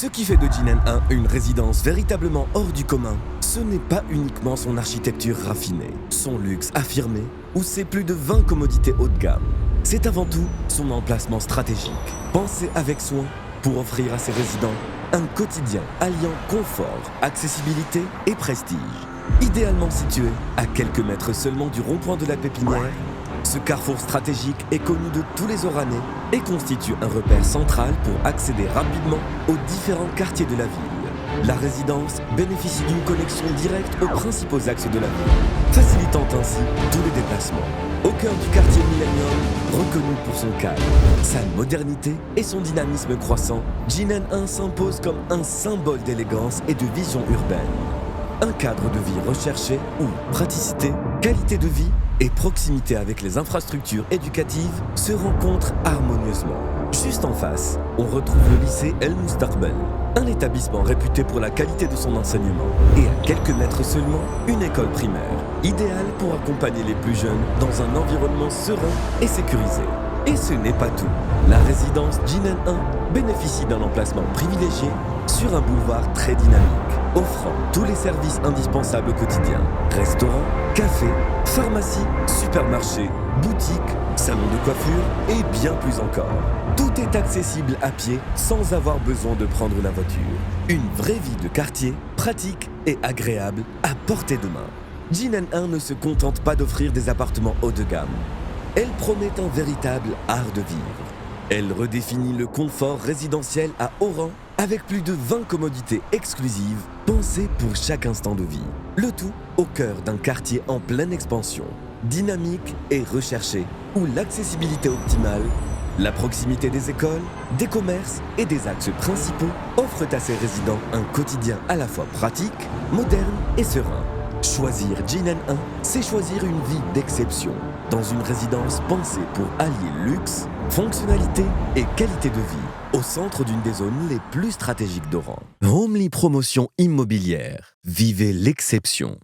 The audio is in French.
Ce qui fait de Jinan 1 une résidence véritablement hors du commun, ce n'est pas uniquement son architecture raffinée, son luxe affirmé ou ses plus de 20 commodités haut de gamme. C'est avant tout son emplacement stratégique, pensé avec soin pour offrir à ses résidents un quotidien alliant confort, accessibilité et prestige. Idéalement situé à quelques mètres seulement du rond-point de la Pépinière, ce carrefour stratégique est connu de tous les Oranais et constitue un repère central pour accéder rapidement aux différents quartiers de la ville. La résidence bénéficie d'une connexion directe aux principaux axes de la ville, facilitant ainsi tous les déplacements. Au cœur du quartier Millennium, reconnu pour son calme, sa modernité et son dynamisme croissant, Jinan 1 s'impose comme un symbole d'élégance et de vision urbaine. Un cadre de vie recherché où praticité, qualité de vie et proximité avec les infrastructures éducatives se rencontrent harmonieusement. Juste en face, on retrouve le lycée El Moustaqbel, un établissement réputé pour la qualité de son enseignement. Et à quelques mètres seulement, une école primaire, idéale pour accompagner les plus jeunes dans un environnement serein et sécurisé. Et ce n'est pas tout. La résidence Jinan 1 bénéficie d'un emplacement privilégié sur un boulevard très dynamique, offrant tous les services indispensables au quotidien. Restaurants, cafés, pharmacies, supermarchés, boutiques, salons de coiffure et bien plus encore. Tout est accessible à pied sans avoir besoin de prendre la voiture. Une vraie vie de quartier, pratique et agréable à portée de main. Jinan 1 ne se contente pas d'offrir des appartements haut de gamme. Elle promet un véritable art de vivre. Elle redéfinit le confort résidentiel à haut rang avec plus de 20 commodités exclusives pensées pour chaque instant de vie. Le tout au cœur d'un quartier en pleine expansion, dynamique et recherché, où l'accessibilité optimale, la proximité des écoles, des commerces et des axes principaux offrent à ses résidents un quotidien à la fois pratique, moderne et serein. Choisir Jinan 1, c'est choisir une vie d'exception, dans une résidence pensée pour allier luxe, fonctionnalité et qualité de vie, au centre d'une des zones les plus stratégiques d'Oran. Homely Promotion Immobilière. Vivez l'exception.